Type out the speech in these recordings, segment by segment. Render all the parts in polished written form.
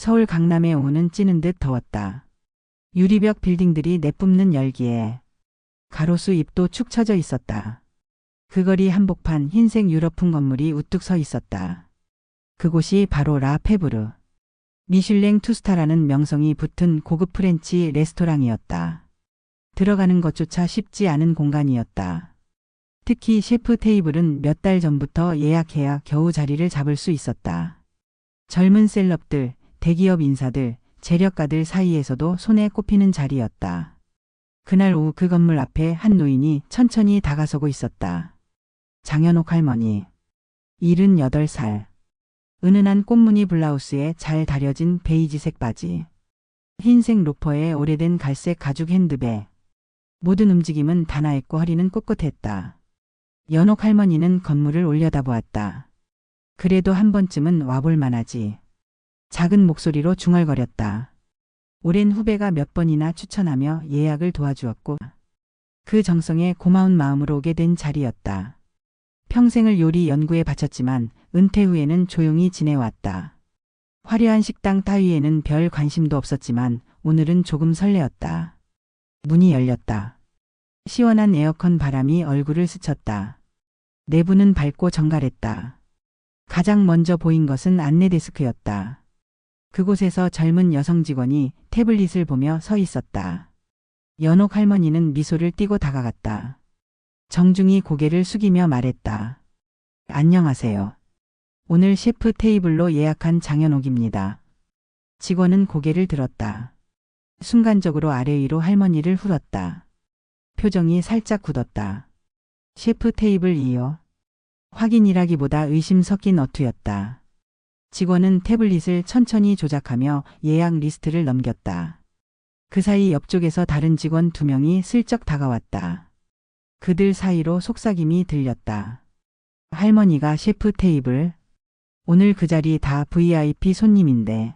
서울 강남의 오후는 찌는 듯 더웠다. 유리벽 빌딩들이 내뿜는 열기에 가로수 잎도 축 처져 있었다. 그 거리 한복판 흰색 유럽풍 건물이 우뚝 서 있었다. 그곳이 바로 라 페브르. 미슐랭 투스타라는 명성이 붙은 고급 프렌치 레스토랑이었다. 들어가는 것조차 쉽지 않은 공간이었다. 특히 셰프 테이블은 몇 달 전부터 예약해야 겨우 자리를 잡을 수 있었다. 젊은 셀럽들, 대기업 인사들, 재력가들 사이에서도 손에 꼽히는 자리였다. 그날 오후 그 건물 앞에 한 노인이 천천히 다가서고 있었다. 장현옥 할머니. 78살. 은은한 꽃무늬 블라우스에 잘 다려진 베이지색 바지. 흰색 로퍼에 오래된 갈색 가죽 핸드백. 모든 움직임은 단아했고 허리는 꿋꿋했다. 연옥 할머니는 건물을 올려다보았다. 그래도 한 번쯤은 와볼 만하지. 작은 목소리로 중얼거렸다. 오랜 후배가 몇 번이나 추천하며 예약을 도와주었고 그 정성에 고마운 마음으로 오게 된 자리였다. 평생을 요리 연구에 바쳤지만 은퇴 후에는 조용히 지내왔다. 화려한 식당 따위에는 별 관심도 없었지만 오늘은 조금 설레었다. 문이 열렸다. 시원한 에어컨 바람이 얼굴을 스쳤다. 내부는 밝고 정갈했다. 가장 먼저 보인 것은 안내 데스크였다. 그곳에서 젊은 여성 직원이 태블릿을 보며 서 있었다. 연옥 할머니는 미소를 띠고 다가갔다. 정중히 고개를 숙이며 말했다. 안녕하세요. 오늘 셰프 테이블로 예약한 장현옥입니다. 직원은 고개를 들었다. 순간적으로 아래 위로 할머니를 hul었다. 표정이 살짝 굳었다. 셰프 테이블 2요. 확인이라기보다 의심 섞인 어투였다. 직원은 태블릿을 천천히 조작하며 예약 리스트를 넘겼다. 그 사이 옆쪽에서 다른 직원 2명이 슬쩍 다가왔다. 그들 사이로 속삭임이 들렸다. 할머니가 셰프 테이블. 오늘 그 자리 다 VIP 손님인데.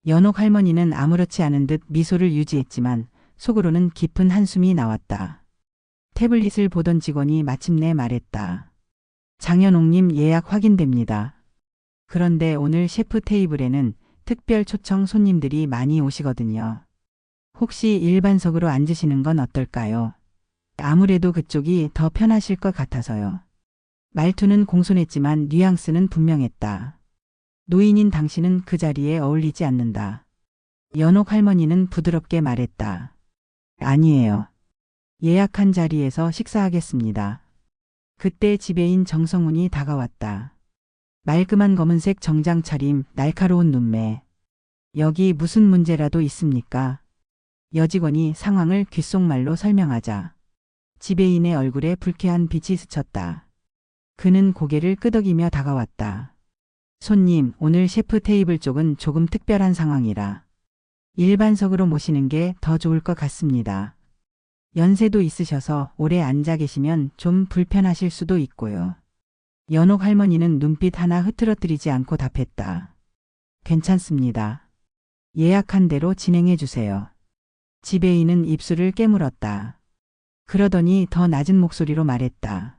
연옥 할머니는 아무렇지 않은 듯 미소를 유지했지만 속으로는 깊은 한숨이 나왔다. 태블릿을 보던 직원이 마침내 말했다. 장현옥님 예약 확인됩니다. 그런데 오늘 셰프 테이블에는 특별 초청 손님들이 많이 오시거든요. 혹시 일반석으로 앉으시는 건 어떨까요? 아무래도 그쪽이 더 편하실 것 같아서요. 말투는 공손했지만 뉘앙스는 분명했다. 노인인 당신은 그 자리에 어울리지 않는다. 연옥 할머니는 부드럽게 말했다. 아니에요. 예약한 자리에서 식사하겠습니다. 그때 지배인 정성훈이 다가왔다. 말끔한 검은색 정장 차림, 날카로운 눈매. 여기 무슨 문제라도 있습니까? 여직원이 상황을 귓속말로 설명하자 지배인의 얼굴에 불쾌한 빛이 스쳤다. 그는 고개를 끄덕이며 다가왔다. 손님, 오늘 셰프 테이블 쪽은 조금 특별한 상황이라 일반석으로 모시는 게 더 좋을 것 같습니다. 연세도 있으셔서 오래 앉아 계시면 좀 불편하실 수도 있고요. 연옥 할머니는 눈빛 하나 흐트러뜨리지 않고 답했다. 괜찮습니다. 예약한 대로 진행해 주세요. 지배인은 입술을 깨물었다. 그러더니 더 낮은 목소리로 말했다.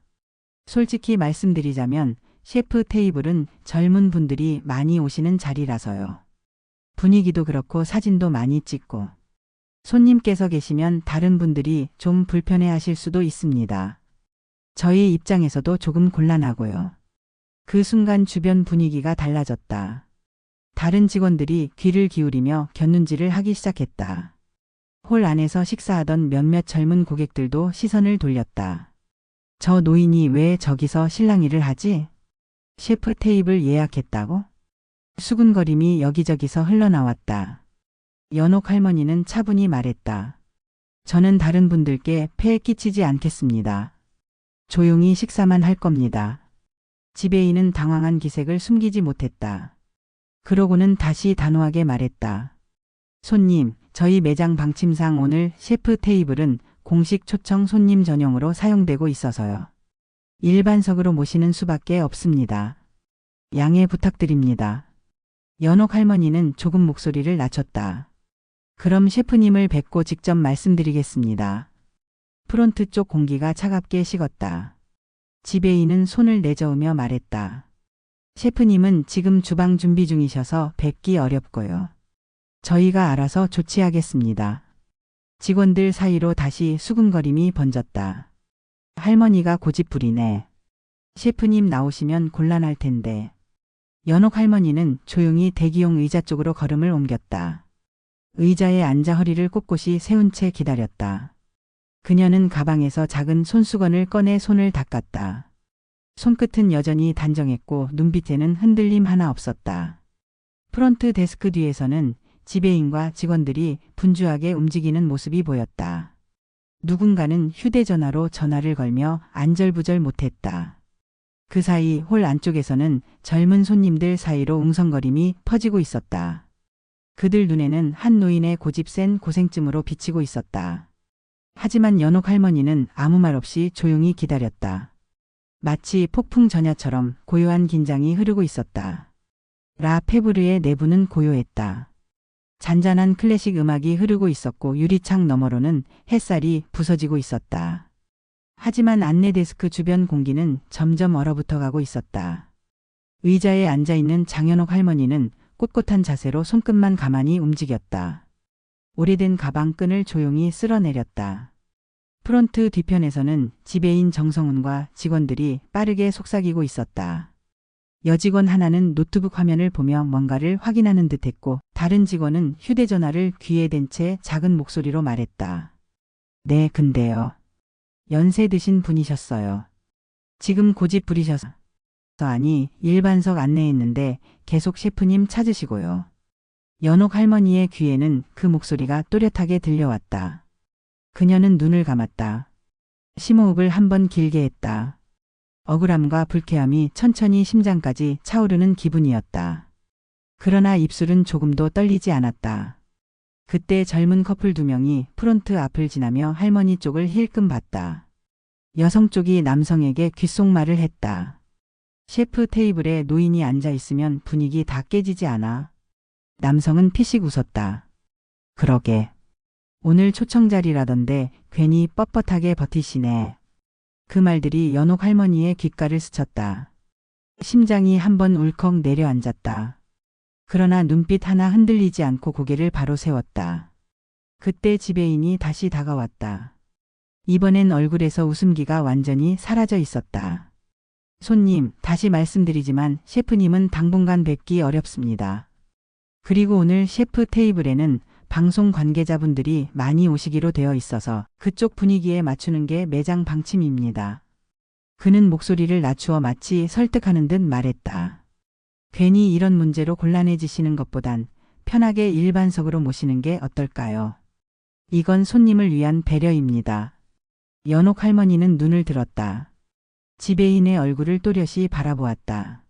솔직히 말씀드리자면 셰프 테이블은 젊은 분들이 많이 오시는 자리라서요. 분위기도 그렇고 사진도 많이 찍고 손님께서 계시면 다른 분들이 좀 불편해하실 수도 있습니다. 저희 입장에서도 조금 곤란하고요. 그 순간 주변 분위기가 달라졌다. 다른 직원들이 귀를 기울이며 곁눈질을 하기 시작했다. 홀 안에서 식사하던 몇몇 젊은 고객들도 시선을 돌렸다. 저 노인이 왜 저기서 실랑이를 하지? 셰프 테이블 예약했다고? 수군거림이 여기저기서 흘러나왔다. 연옥 할머니는 차분히 말했다. 저는 다른 분들께 폐해 끼치지 않겠습니다. 조용히 식사만 할 겁니다. 지배인은 당황한 기색을 숨기지 못했다. 그러고는 다시 단호하게 말했다. 손님, 저희 매장 방침상 오늘 셰프 테이블은 공식 초청 손님 전용으로 사용되고 있어서요. 일반석으로 모시는 수밖에 없습니다. 양해 부탁드립니다. 연옥 할머니는 조금 목소리를 낮췄다. 그럼 셰프님을 뵙고 직접 말씀드리겠습니다. 프론트 쪽 공기가 차갑게 식었다. 지배인은 손을 내저으며 말했다. 셰프님은 지금 주방 준비 중이셔서 뵙기 어렵고요. 저희가 알아서 조치하겠습니다. 직원들 사이로 다시 수군거림이 번졌다. 할머니가 고집부리네. 셰프님 나오시면 곤란할 텐데. 연옥 할머니는 조용히 대기용 의자 쪽으로 걸음을 옮겼다. 의자에 앉아 허리를 꼿꼿이 세운 채 기다렸다. 그녀는 가방에서 작은 손수건을 꺼내 손을 닦았다. 손끝은 여전히 단정했고 눈빛에는 흔들림 하나 없었다. 프론트 데스크 뒤에서는 지배인과 직원들이 분주하게 움직이는 모습이 보였다. 누군가는 휴대전화로 전화를 걸며 안절부절 못했다. 그 사이 홀 안쪽에서는 젊은 손님들 사이로 웅성거림이 퍼지고 있었다. 그들 눈에는 한 노인의 고집센 고생쯤으로 비치고 있었다. 하지만 연옥 할머니는 아무 말 없이 조용히 기다렸다. 마치 폭풍 전야처럼 고요한 긴장이 흐르고 있었다. 라 페브르의 내부는 고요했다. 잔잔한 클래식 음악이 흐르고 있었고 유리창 너머로는 햇살이 부서지고 있었다. 하지만 안내 데스크 주변 공기는 점점 얼어붙어 가고 있었다. 의자에 앉아있는 장연옥 할머니는 꼿꼿한 자세로 손끝만 가만히 움직였다. 오래된 가방 끈을 조용히 쓸어내렸다. 프론트 뒤편에서는 지배인 정성훈과 직원들이 빠르게 속삭이고 있었다. 여직원 하나는 노트북 화면을 보며 뭔가를 확인하는 듯했고 다른 직원은 휴대전화를 귀에 댄 채 작은 목소리로 말했다. 네, 근데요. 연세 드신 분이셨어요. 지금 고집 부리셔서 아니 일반석 안내했는데 계속 셰프님 찾으시고요. 연옥 할머니의 귀에는 그 목소리가 또렷하게 들려왔다. 그녀는 눈을 감았다. 심호흡을 한번 길게 했다. 억울함과 불쾌함이 천천히 심장까지 차오르는 기분이었다. 그러나 입술은 조금도 떨리지 않았다. 그때 젊은 커플 두 명이 프론트 앞을 지나며 할머니 쪽을 힐끔 봤다. 여성 쪽이 남성에게 귓속말을 했다. 셰프 테이블에 노인이 앉아 있으면 분위기 다 깨지지 않아. 남성은 피식 웃었다. 그러게. 오늘 초청자리라던데 괜히 뻣뻣하게 버티시네. 그 말들이 연옥 할머니의 귓가를 스쳤다. 심장이 한번 울컥 내려앉았다. 그러나 눈빛 하나 흔들리지 않고 고개를 바로 세웠다. 그때 지배인이 다시 다가왔다. 이번엔 얼굴에서 웃음기가 완전히 사라져 있었다. 손님, 다시 말씀드리지만 셰프님은 당분간 뵙기 어렵습니다. 그리고 오늘 셰프 테이블에는 방송 관계자분들이 많이 오시기로 되어 있어서 그쪽 분위기에 맞추는 게 매장 방침입니다. 그는 목소리를 낮추어 마치 설득하는 듯 말했다. 괜히 이런 문제로 곤란해지시는 것보단 편하게 일반석으로 모시는 게 어떨까요? 이건 손님을 위한 배려입니다. 연옥 할머니는 눈을 들었다. 지배인의 얼굴을 또렷이 바라보았다.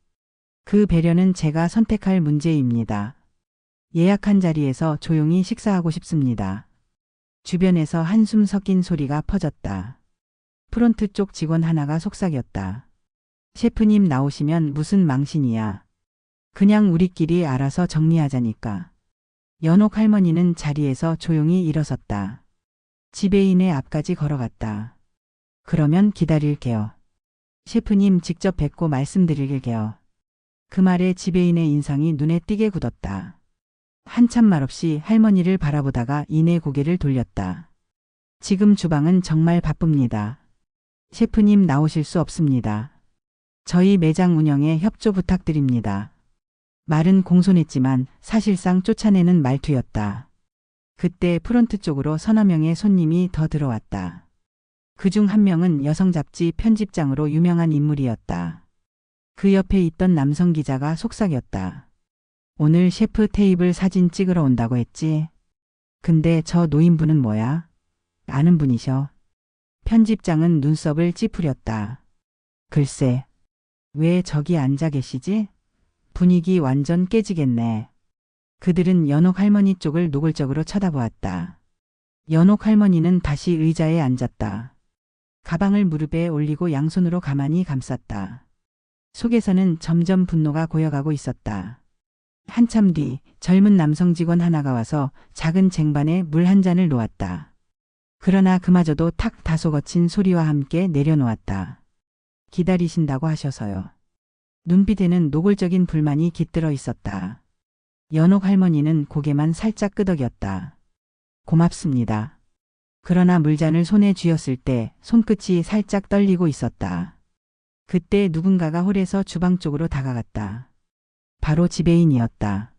그 배려는 제가 선택할 문제입니다. 예약한 자리에서 조용히 식사하고 싶습니다. 주변에서 한숨 섞인 소리가 퍼졌다. 프론트 쪽 직원 하나가 속삭였다. 셰프님 나오시면 무슨 망신이야. 그냥 우리끼리 알아서 정리하자니까. 연옥 할머니는 자리에서 조용히 일어섰다. 지배인의 앞까지 걸어갔다. 그러면 기다릴게요. 셰프님 직접 뵙고 말씀드릴게요. 그 말에 지배인의 인상이 눈에 띄게 굳었다. 한참 말없이 할머니를 바라보다가 이내 고개를 돌렸다. 지금 주방은 정말 바쁩니다. 셰프님 나오실 수 없습니다. 저희 매장 운영에 협조 부탁드립니다. 말은 공손했지만 사실상 쫓아내는 말투였다. 그때 프론트 쪽으로 서너 명의 손님이 더 들어왔다. 그중 한 명은 여성 잡지 편집장으로 유명한 인물이었다. 그 옆에 있던 남성 기자가 속삭였다. 오늘 셰프 테이블 사진 찍으러 온다고 했지? 근데 저 노인분은 뭐야? 아는 분이셔. 편집장은 눈썹을 찌푸렸다. 글쎄, 왜 저기 앉아 계시지? 분위기 완전 깨지겠네. 그들은 연옥 할머니 쪽을 노골적으로 쳐다보았다. 연옥 할머니는 다시 의자에 앉았다. 가방을 무릎에 올리고 양손으로 가만히 감쌌다. 속에서는 점점 분노가 고여가고 있었다. 한참 뒤 젊은 남성 직원 하나가 와서 작은 쟁반에 물 한 잔을 놓았다. 그러나 그마저도 탁 다소 거친 소리와 함께 내려놓았다. 기다리신다고 하셔서요. 눈빛에는 노골적인 불만이 깃들어 있었다. 연옥 할머니는 고개만 살짝 끄덕였다. 고맙습니다. 그러나 물잔을 손에 쥐었을 때 손끝이 살짝 떨리고 있었다. 그때 누군가가 홀에서 주방 쪽으로 다가갔다. 바로 지배인이었다.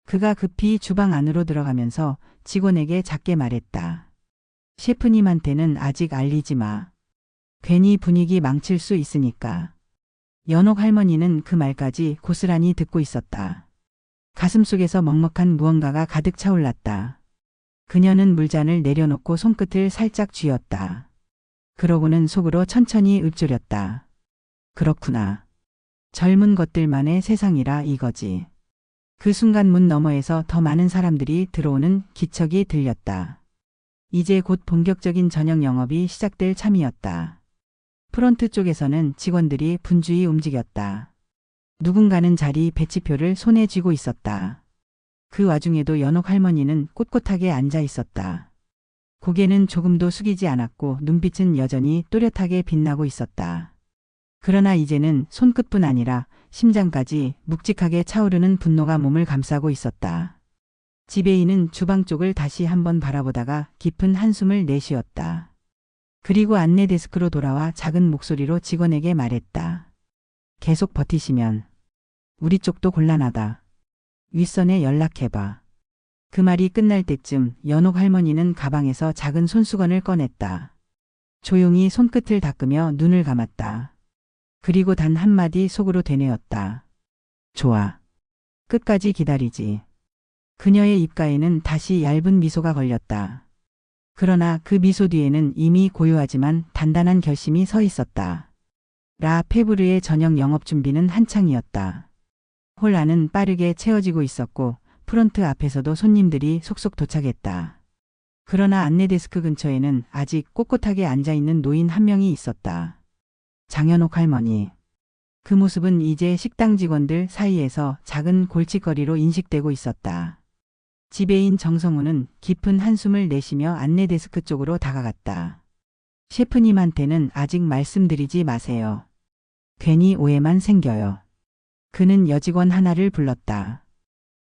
그가 급히 주방 안으로 들어가면서 직원에게 작게 말했다. 셰프님한테는 아직 알리지 마. 괜히 분위기 망칠 수 있으니까. 연옥 할머니는 그 말까지 고스란히 듣고 있었다. 가슴속에서 먹먹한 무언가가 가득 차올랐다. 그녀는 물잔을 내려놓고 손끝을 살짝 쥐었다. 그러고는 속으로 천천히 읊조렸다. 그렇구나. 젊은 것들만의 세상이라 이거지. 그 순간 문 너머에서 더 많은 사람들이 들어오는 기척이 들렸다. 이제 곧 본격적인 저녁 영업이 시작될 참이었다. 프론트 쪽에서는 직원들이 분주히 움직였다. 누군가는 자리 배치표를 손에 쥐고 있었다. 그 와중에도 연옥 할머니는 꼿꼿하게 앉아 있었다. 고개는 조금도 숙이지 않았고 눈빛은 여전히 또렷하게 빛나고 있었다. 그러나 이제는 손끝뿐 아니라 심장까지 묵직하게 차오르는 분노가 몸을 감싸고 있었다. 지배인은 주방 쪽을 다시 한번 바라보다가 깊은 한숨을 내쉬었다. 그리고 안내 데스크로 돌아와 작은 목소리로 직원에게 말했다. 계속 버티시면 우리 쪽도 곤란하다. 윗선에 연락해봐. 그 말이 끝날 때쯤 연옥 할머니는 가방에서 작은 손수건을 꺼냈다. 조용히 손끝을 닦으며 눈을 감았다. 그리고 단 한마디 속으로 되뇌었다. 좋아. 끝까지 기다리지. 그녀의 입가에는 다시 얇은 미소가 걸렸다. 그러나 그 미소 뒤에는 이미 고요하지만 단단한 결심이 서 있었다. 라 페브르의 저녁 영업 준비는 한창이었다. 홀 안은 빠르게 채워지고 있었고 프론트 앞에서도 손님들이 속속 도착했다. 그러나 안내 데스크 근처에는 아직 꼿꼿하게 앉아있는 노인 한 명이 있었다. 장연옥 할머니. 그 모습은 이제 식당 직원들 사이에서 작은 골칫거리로 인식되고 있었다. 지배인 정성우는 깊은 한숨을 내쉬며 안내 데스크 쪽으로 다가갔다. 셰프님한테는 아직 말씀드리지 마세요. 괜히 오해만 생겨요. 그는 여직원 하나를 불렀다.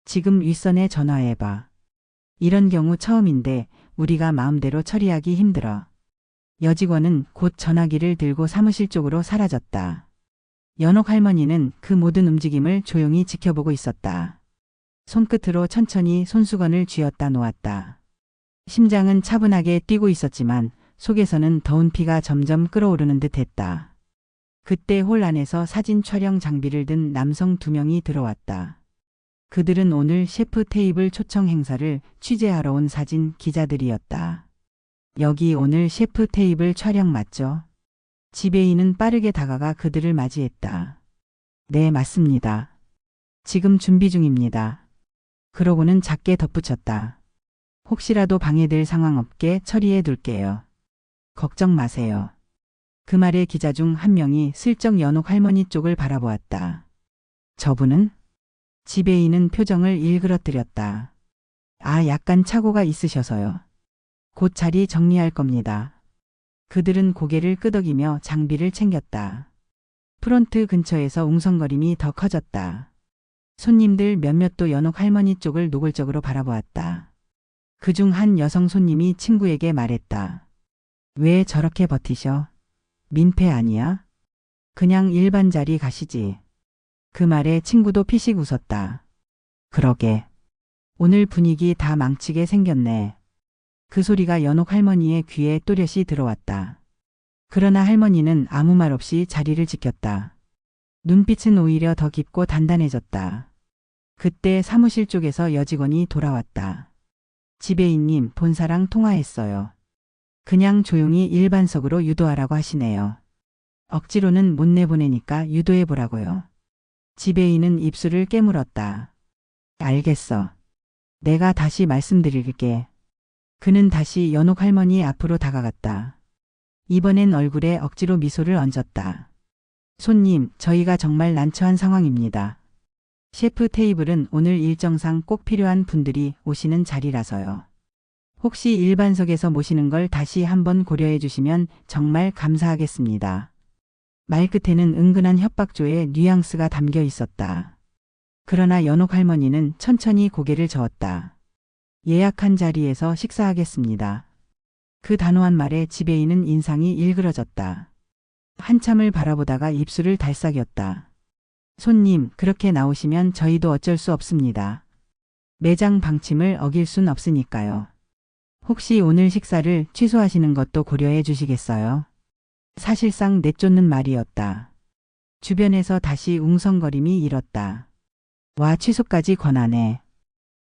지금 윗선에 전화해봐. 이런 경우 처음인데 우리가 마음대로 처리하기 힘들어. 여직원은 곧 전화기를 들고 사무실 쪽으로 사라졌다. 연옥 할머니는 그 모든 움직임을 조용히 지켜보고 있었다. 손끝으로 천천히 손수건을 쥐었다 놓았다. 심장은 차분하게 뛰고 있었지만 속에서는 더운 피가 점점 끓어오르는 듯 했다. 그때 홀 안에서 사진 촬영 장비를 든 남성 2명이 들어왔다. 그들은 오늘 셰프 테이블 초청 행사를 취재하러 온 사진 기자들이었다. 여기 오늘 셰프 테이블 촬영 맞죠? 지배인은 빠르게 다가가 그들을 맞이했다. 네, 맞습니다. 지금 준비 중입니다. 그러고는 작게 덧붙였다. 혹시라도 방해될 상황 없게 처리해 둘게요. 걱정 마세요. 그 말에 기자 중 한 명이 슬쩍 연옥 할머니 쪽을 바라보았다. 저분은? 지배인은 표정을 일그러뜨렸다. 아, 약간 착오가 있으셔서요. 곧 자리 정리할 겁니다. 그들은 고개를 끄덕이며 장비를 챙겼다. 프론트 근처에서 웅성거림이 더 커졌다. 손님들 몇몇도 연옥 할머니 쪽을 노골적으로 바라보았다. 그중 한 여성 손님이 친구에게 말했다. 왜 저렇게 버티셔? 민폐 아니야? 그냥 일반 자리 가시지. 그 말에 친구도 피식 웃었다. 그러게. 오늘 분위기 다 망치게 생겼네. 그 소리가 연옥 할머니의 귀에 또렷이 들어왔다. 그러나 할머니는 아무 말 없이 자리를 지켰다. 눈빛은 오히려 더 깊고 단단해졌다. 그때 사무실 쪽에서 여직원이 돌아왔다. 지배인님, 본사랑 통화했어요. 그냥 조용히 일반석으로 유도하라고 하시네요. 억지로는 못 내보내니까 유도해보라고요. 지배인은 입술을 깨물었다. 알겠어. 내가 다시 말씀드릴게. 그는 다시 연옥 할머니 앞으로 다가갔다. 이번엔 얼굴에 억지로 미소를 얹었다. 손님, 저희가 정말 난처한 상황입니다. 셰프 테이블은 오늘 일정상 꼭 필요한 분들이 오시는 자리라서요. 혹시 일반석에서 모시는 걸 다시 한번 고려해 주시면 정말 감사하겠습니다. 말끝에는 은근한 협박조의 뉘앙스가 담겨 있었다. 그러나 연옥 할머니는 천천히 고개를 저었다. 예약한 자리에서 식사하겠습니다. 그 단호한 말에 지배인은 인상이 일그러졌다. 한참을 바라보다가 입술을 달싹였다. 손님, 그렇게 나오시면 저희도 어쩔 수 없습니다. 매장 방침을 어길 순 없으니까요. 혹시 오늘 식사를 취소하시는 것도 고려해 주시겠어요? 사실상 내쫓는 말이었다. 주변에서 다시 웅성거림이 일었다. 와, 취소까지 권하네.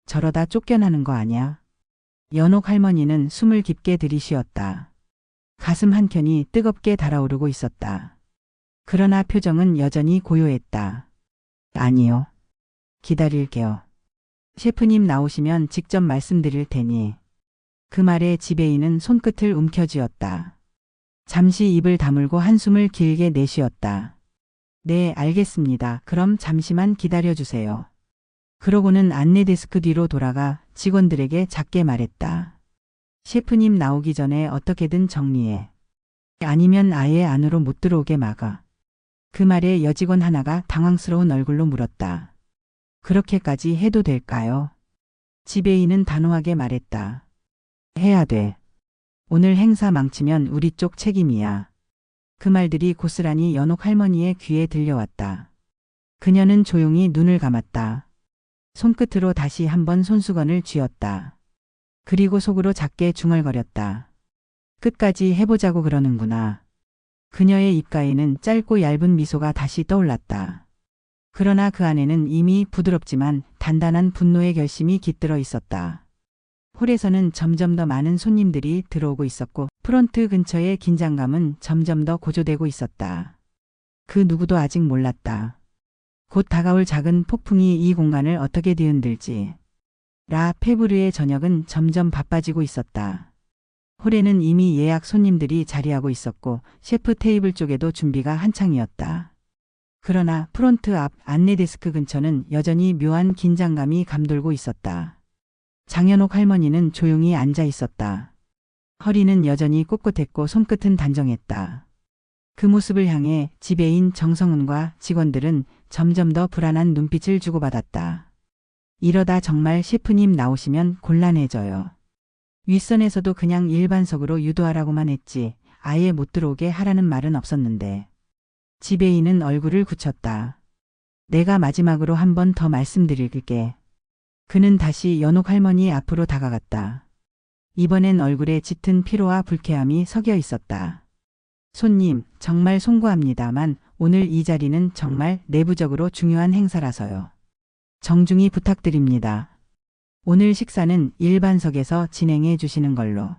저러다 쫓겨나는 거 아냐? 연옥 할머니는 숨을 깊게 들이쉬었다. 가슴 한켠이 뜨겁게 달아오르고 있었다. 그러나 표정은 여전히 고요했다. 아니요. 기다릴게요. 셰프님 나오시면 직접 말씀드릴 테니. 그 말에 지배인은 손끝을 움켜쥐었다. 잠시 입을 다물고 한숨을 길게 내쉬었다. 네, 알겠습니다. 그럼 잠시만 기다려주세요. 그러고는 안내 데스크 뒤로 돌아가 직원들에게 작게 말했다. 셰프님 나오기 전에 어떻게든 정리해. 아니면 아예 안으로 못 들어오게 막아. 그 말에 여직원 하나가 당황스러운 얼굴로 물었다. 그렇게까지 해도 될까요? 지배인은 단호하게 말했다. 해야 돼. 오늘 행사 망치면 우리 쪽 책임이야. 그 말들이 고스란히 연옥 할머니의 귀에 들려왔다. 그녀는 조용히 눈을 감았다. 손끝으로 다시 한번 손수건을 쥐었다. 그리고 속으로 작게 중얼거렸다. 끝까지 해보자고 그러는구나. 그녀의 입가에는 짧고 얇은 미소가 다시 떠올랐다. 그러나 그 안에는 이미 부드럽지만 단단한 분노의 결심이 깃들어 있었다. 홀에서는 점점 더 많은 손님들이 들어오고 있었고 프론트 근처의 긴장감은 점점 더 고조되고 있었다. 그 누구도 아직 몰랐다. 곧 다가올 작은 폭풍이 이 공간을 어떻게 뒤흔들지. 라 페브르의 저녁은 점점 바빠지고 있었다. 홀에는 이미 예약 손님들이 자리하고 있었고 셰프 테이블 쪽에도 준비가 한창이었다. 그러나 프론트 앞 안내 데스크 근처는 여전히 묘한 긴장감이 감돌고 있었다. 장연옥 할머니는 조용히 앉아 있었다. 허리는 여전히 꼿꼿했고 손끝은 단정했다. 그 모습을 향해 지배인 정성훈과 직원들은 점점 더 불안한 눈빛을 주고받았다. 이러다 정말 셰프님 나오시면 곤란해져요. 윗선에서도 그냥 일반석으로 유도하라고만 했지 아예 못 들어오게 하라는 말은 없었는데. 지배인은 얼굴을 굳혔다. 내가 마지막으로 한 번 더 말씀드릴게. 그는 다시 연옥 할머니 앞으로 다가갔다. 이번엔 얼굴에 짙은 피로와 불쾌함이 섞여 있었다. 손님, 정말 송구합니다만 오늘 이 자리는 정말 내부적으로 중요한 행사라서요. 정중히 부탁드립니다. 오늘 식사는 일반석에서 진행해 주시는 걸로.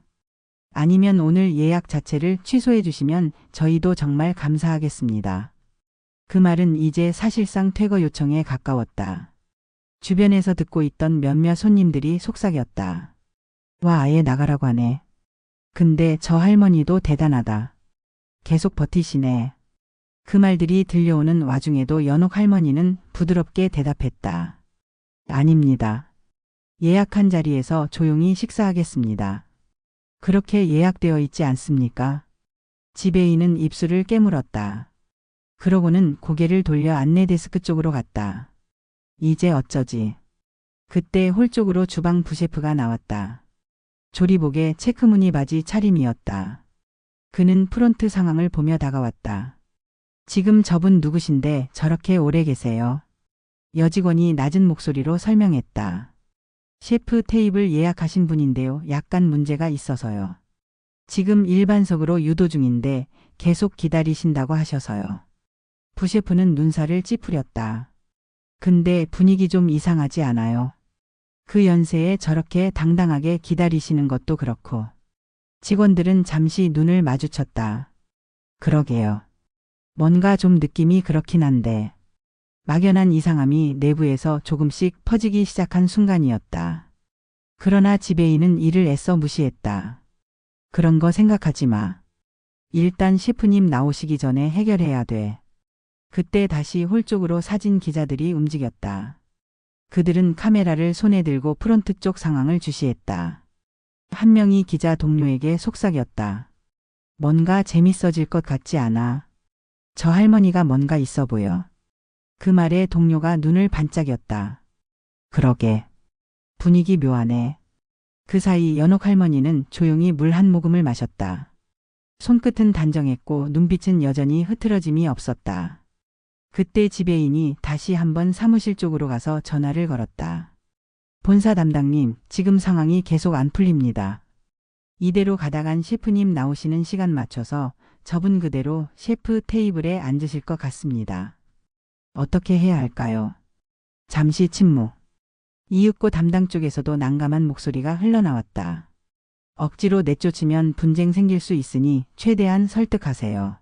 아니면 오늘 예약 자체를 취소해 주시면 저희도 정말 감사하겠습니다. 그 말은 이제 사실상 퇴거 요청에 가까웠다. 주변에서 듣고 있던 몇몇 손님들이 속삭였다. 와, 아예 나가라고 하네. 근데 저 할머니도 대단하다. 계속 버티시네. 그 말들이 들려오는 와중에도 연옥 할머니는 부드럽게 대답했다. 아닙니다. 예약한 자리에서 조용히 식사하겠습니다. 그렇게 예약되어 있지 않습니까? 지배인은 입술을 깨물었다. 그러고는 고개를 돌려 안내 데스크 쪽으로 갔다. 이제 어쩌지? 그때 홀 쪽으로 주방 부셰프가 나왔다. 조리복에 체크무늬 바지 차림이었다. 그는 프론트 상황을 보며 다가왔다. 지금 저분 누구신데 저렇게 오래 계세요? 여직원이 낮은 목소리로 설명했다. 셰프 테이블 예약하신 분인데요. 약간 문제가 있어서요. 지금 일반석으로 유도 중인데 계속 기다리신다고 하셔서요. 부셰프는 눈살을 찌푸렸다. 근데 분위기 좀 이상하지 않아요? 그 연세에 저렇게 당당하게 기다리시는 것도 그렇고. 직원들은 잠시 눈을 마주쳤다. 그러게요. 뭔가 좀 느낌이 그렇긴 한데. 막연한 이상함이 내부에서 조금씩 퍼지기 시작한 순간이었다. 그러나 지배인은 이를 애써 무시했다. 그런 거 생각하지 마. 일단 셰프님 나오시기 전에 해결해야 돼. 그때 다시 홀 쪽으로 사진 기자들이 움직였다. 그들은 카메라를 손에 들고 프론트 쪽 상황을 주시했다. 한 명이 기자 동료에게 속삭였다. 뭔가 재밌어질 것 같지 않아? 저 할머니가 뭔가 있어 보여. 그 말에 동료가 눈을 반짝였다. 그러게. 분위기 묘하네. 그 사이 연옥 할머니는 조용히 물 한 모금을 마셨다. 손끝은 단정했고 눈빛은 여전히 흐트러짐이 없었다. 그때 지배인이 다시 한번 사무실 쪽으로 가서 전화를 걸었다. 본사 담당님, 지금 상황이 계속 안 풀립니다. 이대로 가다간 셰프님 나오시는 시간 맞춰서 저분 그대로 셰프 테이블에 앉으실 것 같습니다. 어떻게 해야 할까요? 잠시 침묵. 이윽고 담당 쪽에서도 난감한 목소리가 흘러나왔다. 억지로 내쫓으면 분쟁 생길 수 있으니 최대한 설득하세요.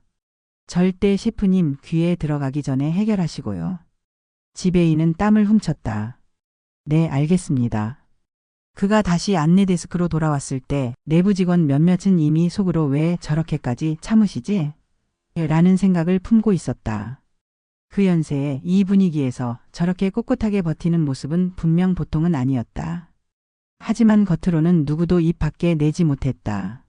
절대 셰프님 귀에 들어가기 전에 해결하시고요. 지배인은 땀을 훔쳤다. 네, 알겠습니다. 그가 다시 안내 데스크로 돌아왔을 때 내부 직원 몇몇은 이미 속으로 왜 저렇게까지 참으시지? 라는 생각을 품고 있었다. 그 연세에 이 분위기에서 저렇게 꿋꿋하게 버티는 모습은 분명 보통은 아니었다. 하지만 겉으로는 누구도 입 밖에 내지 못했다.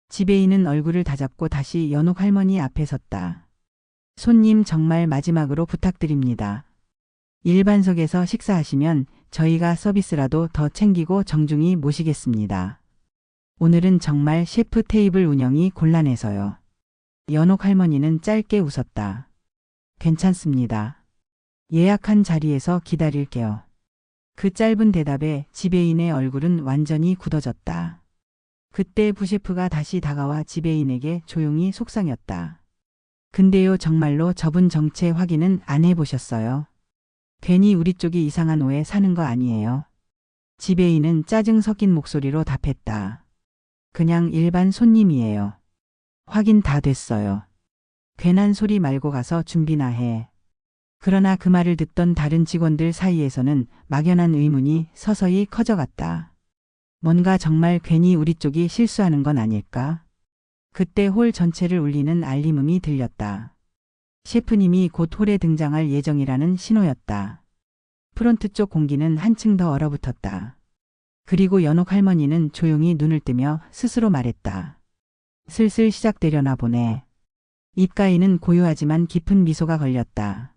지배인은 얼굴을 다잡고 다시 연옥 할머니 앞에 섰다. 손님 정말 마지막으로 부탁드립니다. 일반석에서 식사하시면 저희가 서비스라도 더 챙기고 정중히 모시겠습니다. 오늘은 정말 셰프 테이블 운영이 곤란해서요. 연옥 할머니는 짧게 웃었다. 괜찮습니다. 예약한 자리에서 기다릴게요. 그 짧은 대답에 지배인의 얼굴은 완전히 굳어졌다. 그때 부셰프가 다시 다가와 지배인에게 조용히 속상였다. 근데요, 정말로 저분 정체 확인은 안 해보셨어요? 괜히 우리 쪽이 이상한 오해 사는 거 아니에요? 지배인은 짜증 섞인 목소리로 답했다. 그냥 일반 손님이에요. 확인 다 됐어요. 괜한 소리 말고 가서 준비나 해. 그러나 그 말을 듣던 다른 직원들 사이에서는 막연한 의문이 서서히 커져갔다. 뭔가 정말 괜히 우리 쪽이 실수하는 건 아닐까? 그때 홀 전체를 울리는 알림음이 들렸다. 셰프님이 곧 홀에 등장할 예정이라는 신호였다. 프론트 쪽 공기는 한층 더 얼어붙었다. 그리고 연옥 할머니는 조용히 눈을 뜨며 스스로 말했다. 슬슬 시작되려나 보네. 입가에는 고요하지만 깊은 미소가 걸렸다.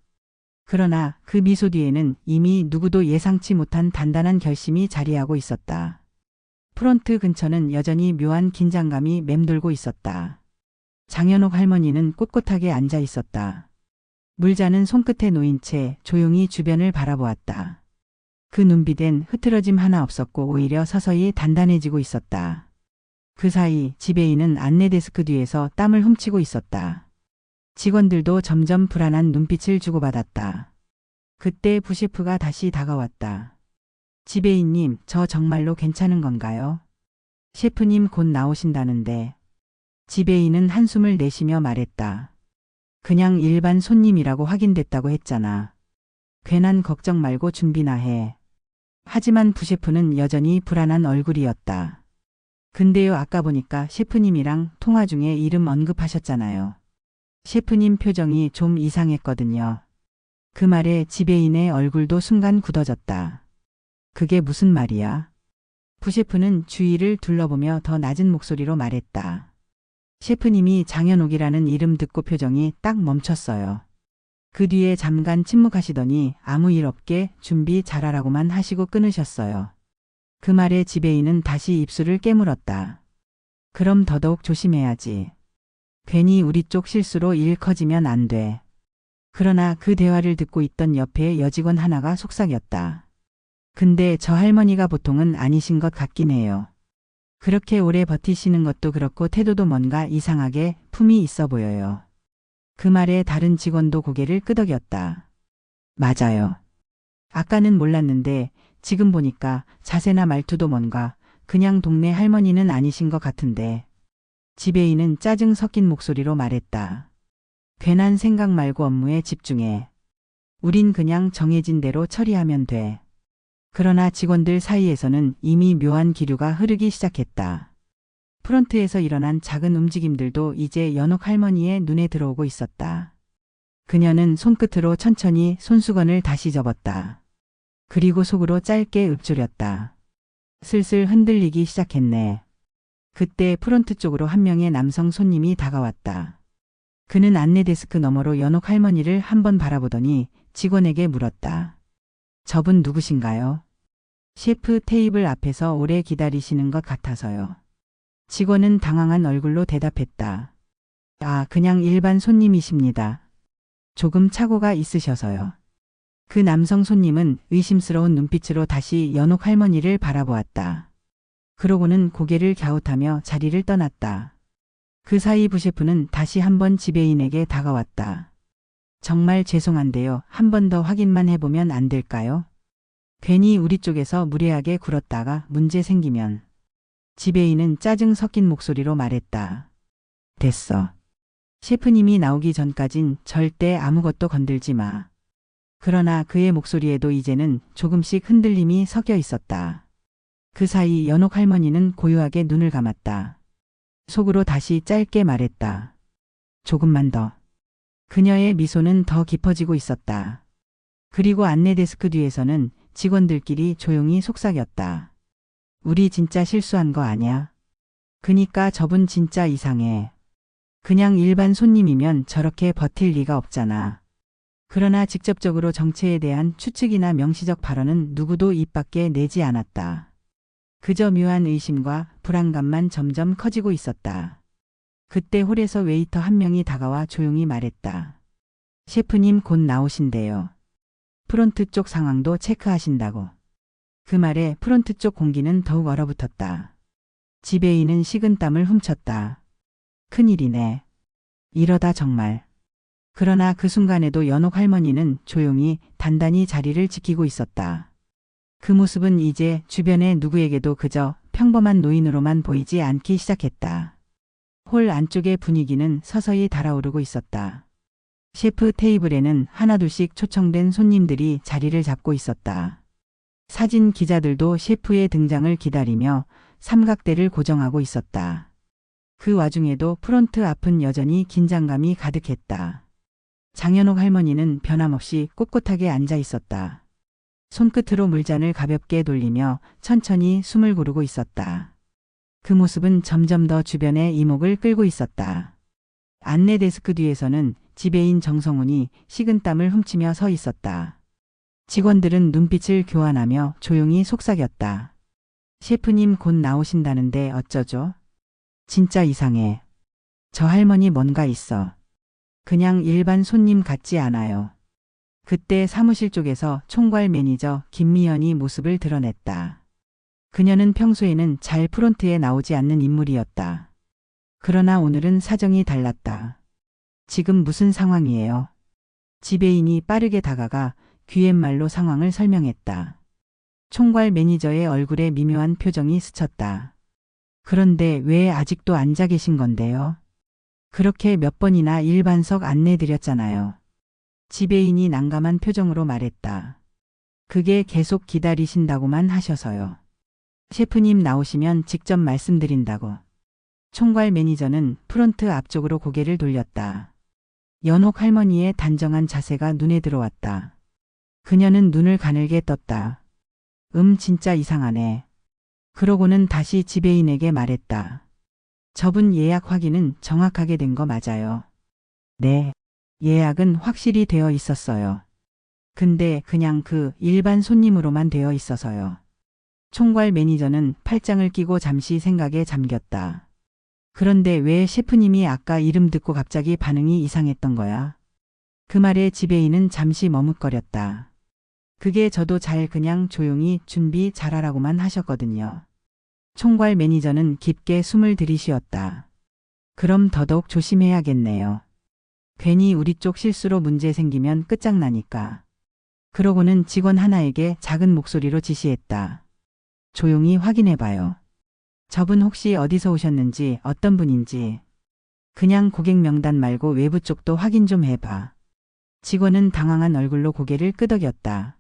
그러나 그 미소 뒤에는 이미 누구도 예상치 못한 단단한 결심이 자리하고 있었다. 프론트 근처는 여전히 묘한 긴장감이 맴돌고 있었다. 장연옥 할머니는 꼿꼿하게 앉아 있었다. 물잔은 손끝에 놓인 채 조용히 주변을 바라보았다. 그 눈빛엔 흐트러짐 하나 없었고 오히려 서서히 단단해지고 있었다. 그 사이 지배인은 안내 데스크 뒤에서 땀을 훔치고 있었다. 직원들도 점점 불안한 눈빛을 주고받았다. 그때 부셰프가 다시 다가왔다. 지배인님, 저 정말로 괜찮은 건가요? 셰프님 곧 나오신다는데. 지배인은 한숨을 내쉬며 말했다. 그냥 일반 손님이라고 확인됐다고 했잖아. 괜한 걱정 말고 준비나 해. 하지만 부셰프는 여전히 불안한 얼굴이었다. 근데요, 아까 보니까 셰프님이랑 통화 중에 이름 언급하셨잖아요. 셰프님 표정이 좀 이상했거든요. 그 말에 지배인의 얼굴도 순간 굳어졌다. 그게 무슨 말이야? 부셰프는 주위를 둘러보며 더 낮은 목소리로 말했다. 셰프님이 장현옥이라는 이름 듣고 표정이 딱 멈췄어요. 그 뒤에 잠깐 침묵하시더니 아무 일 없게 준비 잘하라고만 하시고 끊으셨어요. 그 말에 지배인은 다시 입술을 깨물었다. 그럼 더더욱 조심해야지. 괜히 우리 쪽 실수로 일 커지면 안 돼. 그러나 그 대화를 듣고 있던 옆에 여직원 하나가 속삭였다. 근데 저 할머니가 보통은 아니신 것 같긴 해요. 그렇게 오래 버티시는 것도 그렇고 태도도 뭔가 이상하게 품이 있어 보여요. 그 말에 다른 직원도 고개를 끄덕였다. 맞아요. 아까는 몰랐는데 지금 보니까 자세나 말투도 뭔가 그냥 동네 할머니는 아니신 것 같은데. 지배인은 짜증 섞인 목소리로 말했다. 괜한 생각 말고 업무에 집중해. 우린 그냥 정해진 대로 처리하면 돼. 그러나 직원들 사이에서는 이미 묘한 기류가 흐르기 시작했다. 프론트에서 일어난 작은 움직임들도 이제 연옥 할머니의 눈에 들어오고 있었다. 그녀는 손끝으로 천천히 손수건을 다시 접었다. 그리고 속으로 짧게 읊조렸다. 슬슬 흔들리기 시작했네. 그때 프론트 쪽으로 한 명의 남성 손님이 다가왔다. 그는 안내 데스크 너머로 연옥 할머니를 한번 바라보더니 직원에게 물었다. 저분 누구신가요? 셰프 테이블 앞에서 오래 기다리시는 것 같아서요. 직원은 당황한 얼굴로 대답했다. 아, 그냥 일반 손님이십니다. 조금 착오가 있으셔서요. 그 남성 손님은 의심스러운 눈빛으로 다시 연옥 할머니를 바라보았다. 그러고는 고개를 갸웃하며 자리를 떠났다. 그 사이 부셰프는 다시 한번 지배인에게 다가왔다. 정말 죄송한데요. 한 번 더 확인만 해보면 안 될까요? 괜히 우리 쪽에서 무례하게 굴었다가 문제 생기면. 지배인은 짜증 섞인 목소리로 말했다. 됐어. 셰프님이 나오기 전까진 절대 아무것도 건들지 마. 그러나 그의 목소리에도 이제는 조금씩 흔들림이 섞여 있었다. 그 사이 연옥 할머니는 고요하게 눈을 감았다. 속으로 다시 짧게 말했다. 조금만 더. 그녀의 미소는 더 깊어지고 있었다. 그리고 안내 데스크 뒤에서는 직원들끼리 조용히 속삭였다. 우리 진짜 실수한 거 아냐? 그니까 저분 진짜 이상해. 그냥 일반 손님이면 저렇게 버틸 리가 없잖아. 그러나 직접적으로 정체에 대한 추측이나 명시적 발언은 누구도 입 밖에 내지 않았다. 그저 묘한 의심과 불안감만 점점 커지고 있었다. 그때 홀에서 웨이터 한 명이 다가와 조용히 말했다. 셰프님 곧 나오신대요. 프론트 쪽 상황도 체크하신다고. 그 말에 프론트 쪽 공기는 더욱 얼어붙었다. 지배인은 식은땀을 훔쳤다. 큰일이네. 이러다 정말. 그러나 그 순간에도 연옥 할머니는 조용히 단단히 자리를 지키고 있었다. 그 모습은 이제 주변의 누구에게도 그저 평범한 노인으로만 보이지 않기 시작했다. 홀 안쪽의 분위기는 서서히 달아오르고 있었다. 셰프 테이블에는 하나둘씩 초청된 손님들이 자리를 잡고 있었다. 사진 기자들도 셰프의 등장을 기다리며 삼각대를 고정하고 있었다. 그 와중에도 프론트 앞은 여전히 긴장감이 가득했다. 장연옥 할머니는 변함없이 꼿꼿하게 앉아 있었다. 손끝으로 물잔을 가볍게 돌리며 천천히 숨을 고르고 있었다. 그 모습은 점점 더 주변의 이목을 끌고 있었다. 안내 데스크 뒤에서는 지배인 정성훈이 식은땀을 훔치며 서 있었다. 직원들은 눈빛을 교환하며 조용히 속삭였다. 셰프님 곧 나오신다는데 어쩌죠? 진짜 이상해. 저 할머니 뭔가 있어. 그냥 일반 손님 같지 않아요. 그때 사무실 쪽에서 총괄 매니저 김미연이 모습을 드러냈다. 그녀는 평소에는 잘 프론트에 나오지 않는 인물이었다. 그러나 오늘은 사정이 달랐다. 지금 무슨 상황이에요? 지배인이 빠르게 다가가 귀옛말로 상황을 설명했다. 총괄 매니저의 얼굴에 미묘한 표정이 스쳤다. 그런데 왜 아직도 앉아 계신 건데요? 그렇게 몇 번이나 일반석 안내드렸잖아요. 지배인이 난감한 표정으로 말했다. 그게 계속 기다리신다고만 하셔서요. 셰프님 나오시면 직접 말씀드린다고. 총괄 매니저는 프론트 앞쪽으로 고개를 돌렸다. 연옥 할머니의 단정한 자세가 눈에 들어왔다. 그녀는 눈을 가늘게 떴다. 진짜 이상하네. 그러고는 다시 지배인에게 말했다. 저분 예약 확인은 정확하게 된 거 맞아요. 네. 예약은 확실히 되어 있었어요. 근데 그냥 그 일반 손님으로만 되어 있어서요. 총괄 매니저는 팔짱을 끼고 잠시 생각에 잠겼다. 그런데 왜 셰프님이 아까 이름 듣고 갑자기 반응이 이상했던 거야? 그 말에 지배인은 잠시 머뭇거렸다. 그게 저도 잘 그냥 조용히 준비 잘하라고만 하셨거든요. 총괄 매니저는 깊게 숨을 들이쉬었다. 그럼 더더욱 조심해야겠네요. 괜히 우리 쪽 실수로 문제 생기면 끝장나니까. 그러고는 직원 하나에게 작은 목소리로 지시했다. 조용히 확인해봐요. 저분 혹시 어디서 오셨는지 어떤 분인지. 그냥 고객 명단 말고 외부 쪽도 확인 좀 해봐. 직원은 당황한 얼굴로 고개를 끄덕였다.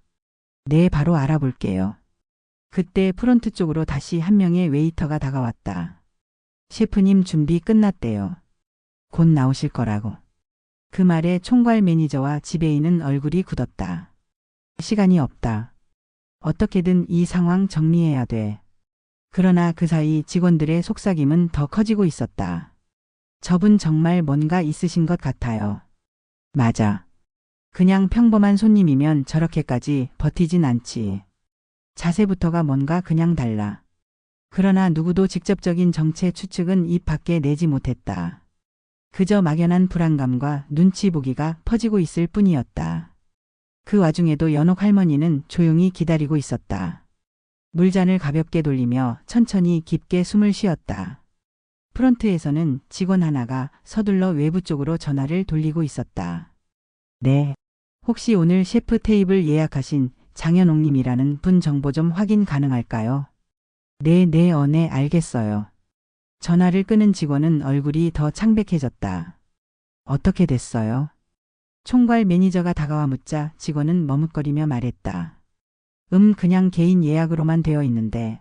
네, 바로 알아볼게요. 그때 프론트 쪽으로 다시 한 명의 웨이터가 다가왔다. 셰프님 준비 끝났대요. 곧 나오실 거라고. 그 말에 총괄 매니저와 지배인은 얼굴이 굳었다. 시간이 없다. 어떻게든 이 상황 정리해야 돼. 그러나 그 사이 직원들의 속삭임은 더 커지고 있었다. 저분 정말 뭔가 있으신 것 같아요. 맞아. 그냥 평범한 손님이면 저렇게까지 버티진 않지. 자세부터가 뭔가 그냥 달라. 그러나 누구도 직접적인 정체 추측은 입 밖에 내지 못했다. 그저 막연한 불안감과 눈치 보기가 퍼지고 있을 뿐이었다. 그 와중에도 연옥 할머니는 조용히 기다리고 있었다. 물잔을 가볍게 돌리며 천천히 깊게 숨을 쉬었다. 프런트에서는 직원 하나가 서둘러 외부 쪽으로 전화를 돌리고 있었다. 네. 혹시 오늘 셰프 테이블 예약하신 장현옥님이라는 분 정보 좀 확인 가능할까요? 네, 알겠어요. 전화를 끄는 직원은 얼굴이 더 창백해졌다. 어떻게 됐어요? 총괄 매니저가 다가와 묻자 직원은 머뭇거리며 말했다. 그냥 개인 예약으로만 되어 있는데.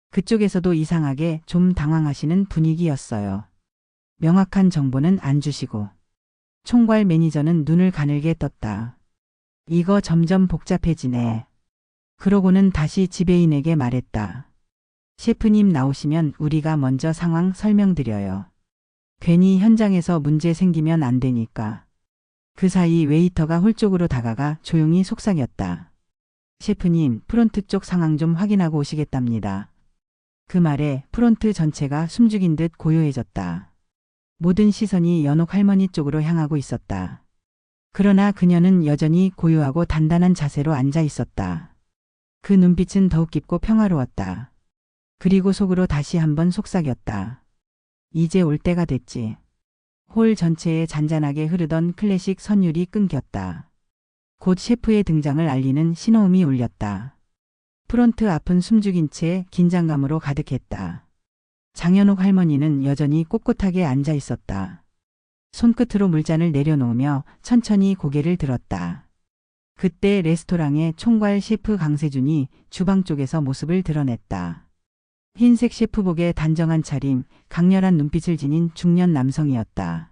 그쪽에서도 이상하게 좀 당황하시는 분위기였어요. 명확한 정보는 안 주시고. 총괄 매니저는 눈을 가늘게 떴다. 이거 점점 복잡해지네. 그러고는 다시 지배인에게 말했다. 셰프님 나오시면 우리가 먼저 상황 설명드려요. 괜히 현장에서 문제 생기면 안 되니까. 그 사이 웨이터가 홀 쪽으로 다가가 조용히 속삭였다. 셰프님, 프론트 쪽 상황 좀 확인하고 오시겠답니다. 그 말에 프론트 전체가 숨죽인 듯 고요해졌다. 모든 시선이 연옥 할머니 쪽으로 향하고 있었다. 그러나 그녀는 여전히 고요하고 단단한 자세로 앉아 있었다. 그 눈빛은 더욱 깊고 평화로웠다. 그리고 속으로 다시 한번 속삭였다. 이제 올 때가 됐지. 홀 전체에 잔잔하게 흐르던 클래식 선율이 끊겼다. 곧 셰프의 등장을 알리는 신호음이 울렸다. 프론트 앞은 숨죽인 채 긴장감으로 가득했다. 장현옥 할머니는 여전히 꼿꼿하게 앉아 있었다. 손끝으로 물잔을 내려놓으며 천천히 고개를 들었다. 그때 레스토랑의 총괄 셰프 강세준이 주방 쪽에서 모습을 드러냈다. 흰색 셰프복에 단정한 차림, 강렬한 눈빛을 지닌 중년 남성이었다.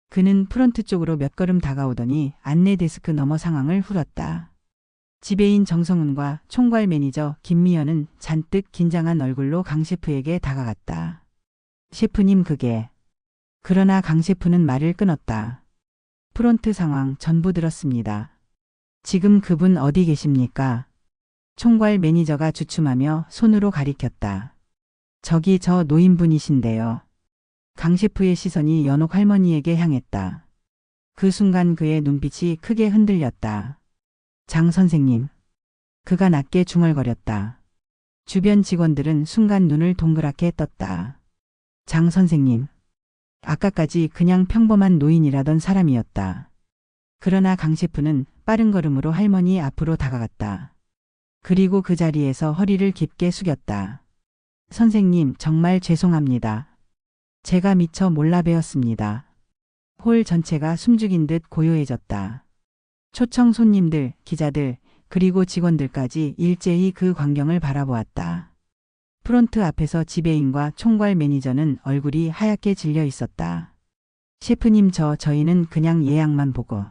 그는 프런트 쪽으로 몇 걸음 다가오더니 안내 데스크 너머 상황을 물었다. 지배인 정성훈과 총괄 매니저 김미연은 잔뜩 긴장한 얼굴로 강 셰프에게 다가갔다. 셰프님 그게. 그러나 강 셰프는 말을 끊었다. 프론트 상황 전부 들었습니다. 지금 그분 어디 계십니까? 총괄 매니저가 주춤하며 손으로 가리켰다. 저기 저 노인분이신데요. 강 셰프의 시선이 연옥 할머니에게 향했다. 그 순간 그의 눈빛이 크게 흔들렸다. 장 선생님. 그가 낮게 중얼거렸다. 주변 직원들은 순간 눈을 동그랗게 떴다. 장 선생님. 아까까지 그냥 평범한 노인이라던 사람이었다. 그러나 강 셰프는 빠른 걸음으로 할머니 앞으로 다가갔다. 그리고 그 자리에서 허리를 깊게 숙였다. 선생님 정말 죄송합니다. 제가 미처 몰라 뵈었습니다. 홀 전체가 숨죽인 듯 고요해졌다. 초청 손님들, 기자들, 그리고 직원들까지 일제히 그 광경을 바라보았다. 프론트 앞에서 지배인과 총괄 매니저는 얼굴이 하얗게 질려 있었다. 셰프님 저희는 그냥 예약만 보고.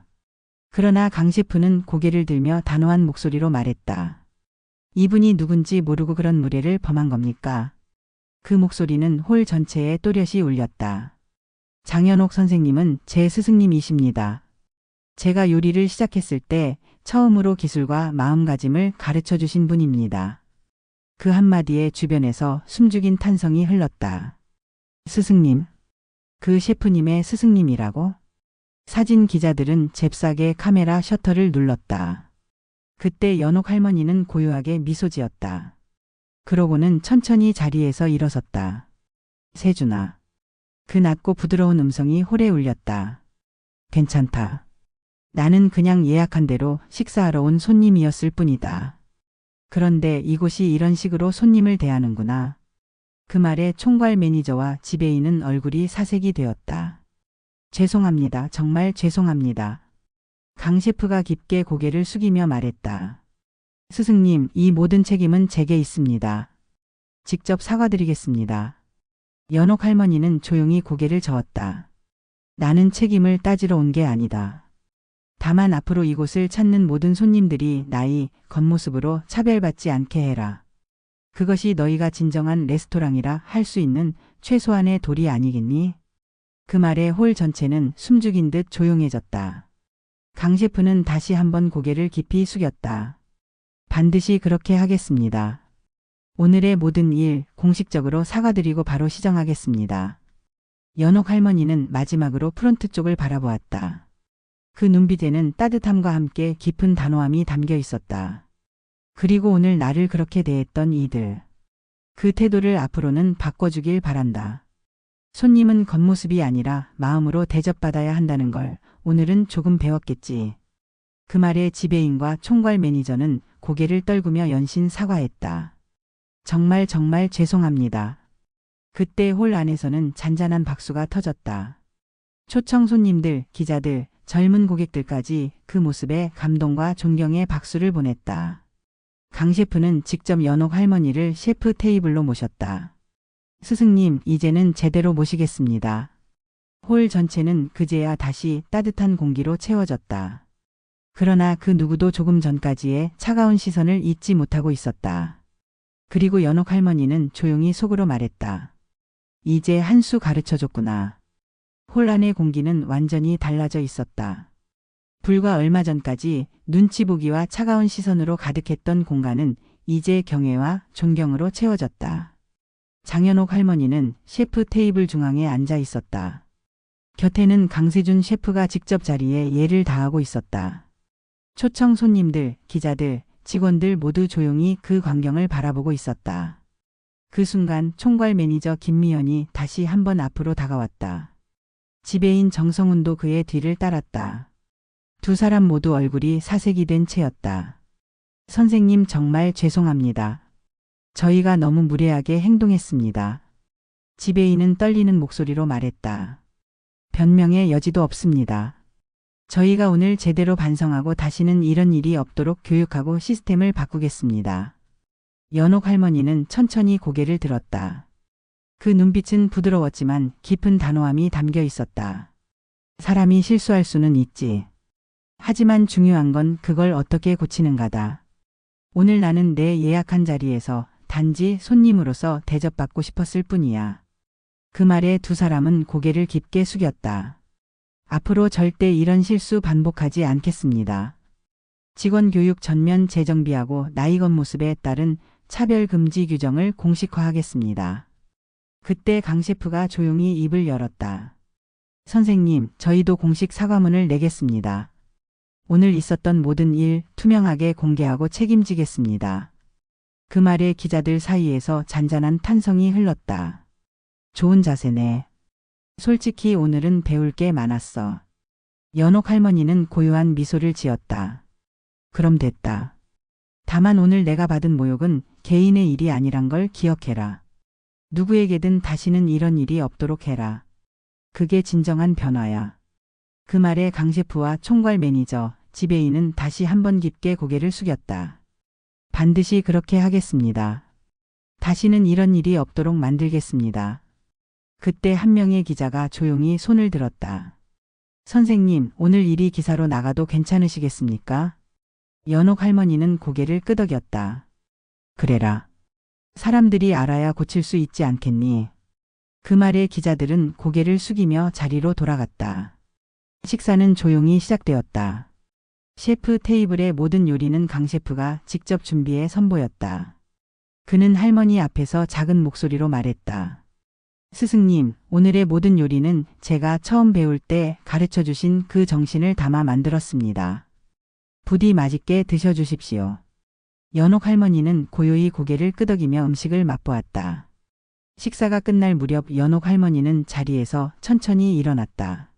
그러나 강 셰프는 고개를 들며 단호한 목소리로 말했다. 이분이 누군지 모르고 그런 무례를 범한 겁니까? 그 목소리는 홀 전체에 또렷이 울렸다. 장현옥 선생님은 제 스승님이십니다. 제가 요리를 시작했을 때 처음으로 기술과 마음가짐을 가르쳐 주신 분입니다. 그 한마디에 주변에서 숨죽인 탄성이 흘렀다. 스승님. 그 셰프님의 스승님이라고? 사진 기자들은 잽싸게 카메라 셔터를 눌렀다. 그때 연옥 할머니는 고요하게 미소 지었다. 그러고는 천천히 자리에서 일어섰다. 세준아. 그 낮고 부드러운 음성이 홀에 울렸다. 괜찮다. 나는 그냥 예약한 대로 식사하러 온 손님이었을 뿐이다. 그런데 이곳이 이런 식으로 손님을 대하는구나. 그 말에 총괄 매니저와 지배인은 얼굴이 사색이 되었다. 죄송합니다. 정말 죄송합니다. 강 셰프가 깊게 고개를 숙이며 말했다. 스승님, 이 모든 책임은 제게 있습니다. 직접 사과드리겠습니다. 연옥 할머니는 조용히 고개를 저었다. 나는 책임을 따지러 온 게 아니다. 다만 앞으로 이곳을 찾는 모든 손님들이 나이, 겉모습으로 차별받지 않게 해라. 그것이 너희가 진정한 레스토랑이라 할 수 있는 최소한의 도리 아니겠니? 그 말에 홀 전체는 숨죽인 듯 조용해졌다. 강 셰프는 다시 한번 고개를 깊이 숙였다. 반드시 그렇게 하겠습니다. 오늘의 모든 일 공식적으로 사과드리고 바로 시정하겠습니다. 연옥 할머니는 마지막으로 프론트 쪽을 바라보았다. 그 눈빛에는 따뜻함과 함께 깊은 단호함이 담겨 있었다. 그리고 오늘 나를 그렇게 대했던 이들. 그 태도를 앞으로는 바꿔주길 바란다. 손님은 겉모습이 아니라 마음으로 대접받아야 한다는 걸 오늘은 조금 배웠겠지. 그 말에 지배인과 총괄 매니저는 고개를 떨구며 연신 사과했다. 정말 죄송합니다. 그때 홀 안에서는 잔잔한 박수가 터졌다. 초청 손님들, 기자들, 젊은 고객들까지 그 모습에 감동과 존경의 박수를 보냈다. 강 셰프는 직접 연옥 할머니를 셰프 테이블로 모셨다. 스승님, 이제는 제대로 모시겠습니다. 홀 전체는 그제야 다시 따뜻한 공기로 채워졌다. 그러나 그 누구도 조금 전까지의 차가운 시선을 잊지 못하고 있었다. 그리고 연옥 할머니는 조용히 속으로 말했다. 이제 한 수 가르쳐줬구나. 홀 안의 공기는 완전히 달라져 있었다. 불과 얼마 전까지 눈치 보기와 차가운 시선으로 가득했던 공간은 이제 경애와 존경으로 채워졌다. 장연옥 할머니는 셰프 테이블 중앙에 앉아 있었다. 곁에는 강세준 셰프가 직접 자리에 예를 다하고 있었다. 초청 손님들, 기자들, 직원들 모두 조용히 그 광경을 바라보고 있었다. 그 순간 총괄 매니저 김미연이 다시 한번 앞으로 다가왔다. 지배인 정성훈도 그의 뒤를 따랐다. 두 사람 모두 얼굴이 사색이 된 채였다. 선생님, 정말 죄송합니다. 저희가 너무 무례하게 행동했습니다. 지배인은 떨리는 목소리로 말했다. 변명의 여지도 없습니다. 저희가 오늘 제대로 반성하고 다시는 이런 일이 없도록 교육하고 시스템을 바꾸겠습니다. 연옥 할머니는 천천히 고개를 들었다. 그 눈빛은 부드러웠지만 깊은 단호함이 담겨 있었다. 사람이 실수할 수는 있지. 하지만 중요한 건 그걸 어떻게 고치는가다. 오늘 나는 내 예약한 자리에서 단지 손님으로서 대접받고 싶었을 뿐이야. 그 말에 두 사람은 고개를 깊게 숙였다. 앞으로 절대 이런 실수 반복하지 않겠습니다. 직원 교육 전면 재정비하고 나이 겉모습에 따른 차별 금지 규정을 공식화하겠습니다. 그때 강 셰프가 조용히 입을 열었다. 선생님, 저희도 공식 사과문을 내겠습니다. 오늘 있었던 모든 일 투명하게 공개하고 책임지겠습니다. 그 말에 기자들 사이에서 잔잔한 탄성이 흘렀다. 좋은 자세네. 솔직히 오늘은 배울 게 많았어. 연옥 할머니는 고요한 미소를 지었다. 그럼 됐다. 다만 오늘 내가 받은 모욕은 개인의 일이 아니란 걸 기억해라. 누구에게든 다시는 이런 일이 없도록 해라. 그게 진정한 변화야. 그 말에 강 셰프와 총괄 매니저, 지배인은 다시 한번 깊게 고개를 숙였다. 반드시 그렇게 하겠습니다. 다시는 이런 일이 없도록 만들겠습니다. 그때 한 명의 기자가 조용히 손을 들었다. 선생님, 오늘 일이 기사로 나가도 괜찮으시겠습니까? 연옥 할머니는 고개를 끄덕였다. 그래라. 사람들이 알아야 고칠 수 있지 않겠니? 그 말에 기자들은 고개를 숙이며 자리로 돌아갔다. 식사는 조용히 시작되었다. 셰프 테이블의 모든 요리는 강 셰프가 직접 준비해 선보였다. 그는 할머니 앞에서 작은 목소리로 말했다. 스승님, 오늘의 모든 요리는 제가 처음 배울 때 가르쳐 주신 그 정신을 담아 만들었습니다. 부디 맛있게 드셔주십시오. 연옥 할머니는 고요히 고개를 끄덕이며 음식을 맛보았다. 식사가 끝날 무렵 연옥 할머니는 자리에서 천천히 일어났다.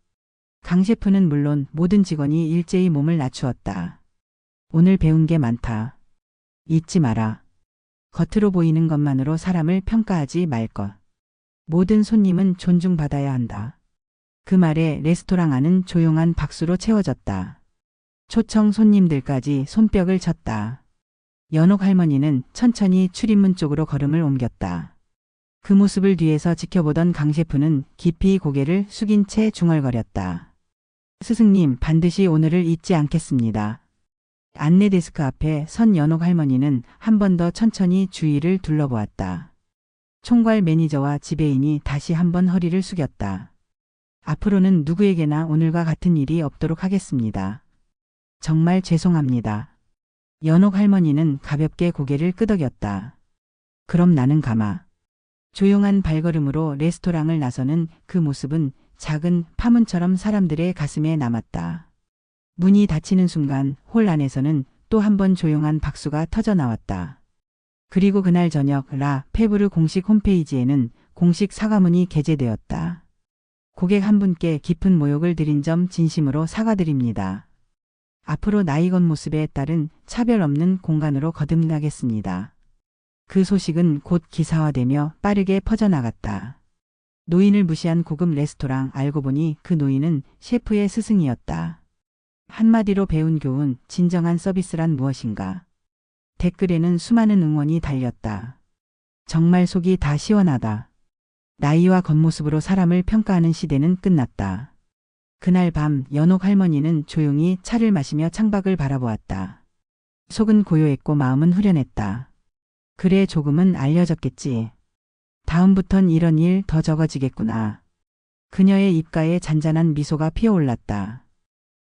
강 셰프는 물론 모든 직원이 일제히 몸을 낮추었다. 오늘 배운 게 많다. 잊지 마라. 겉으로 보이는 것만으로 사람을 평가하지 말 것. 모든 손님은 존중받아야 한다. 그 말에 레스토랑 안은 조용한 박수로 채워졌다. 초청 손님들까지 손뼉을 쳤다. 연옥 할머니는 천천히 출입문 쪽으로 걸음을 옮겼다. 그 모습을 뒤에서 지켜보던 강 셰프는 깊이 고개를 숙인 채 중얼거렸다. 스승님, 반드시 오늘을 잊지 않겠습니다. 안내 데스크 앞에 선 연옥 할머니는 한 번 더 천천히 주위를 둘러보았다. 총괄 매니저와 지배인이 다시 한번 허리를 숙였다. 앞으로는 누구에게나 오늘과 같은 일이 없도록 하겠습니다. 정말 죄송합니다. 연옥 할머니는 가볍게 고개를 끄덕였다. 그럼 나는 가마. 조용한 발걸음으로 레스토랑을 나서는 그 모습은 작은 파문처럼 사람들의 가슴에 남았다. 문이 닫히는 순간 홀 안에서는 또 한 번 조용한 박수가 터져 나왔다. 그리고 그날 저녁 라 페브르 공식 홈페이지에는 공식 사과문이 게재되었다. 고객 한 분께 깊은 모욕을 드린 점 진심으로 사과드립니다. 앞으로 나이 겉모습에 따른 차별 없는 공간으로 거듭나겠습니다. 그 소식은 곧 기사화되며 빠르게 퍼져나갔다. 노인을 무시한 고급 레스토랑, 알고 보니 그 노인은 셰프의 스승이었다. 한마디로 배운 교훈, 진정한 서비스란 무엇인가. 댓글에는 수많은 응원이 달렸다. 정말 속이 다 시원하다. 나이와 겉모습으로 사람을 평가하는 시대는 끝났다. 그날 밤 연옥 할머니는 조용히 차를 마시며 창밖을 바라보았다. 속은 고요했고 마음은 후련했다. 그래, 조금은 알려졌겠지. 다음부턴 이런 일 더 적어지겠구나. 그녀의 입가에 잔잔한 미소가 피어올랐다.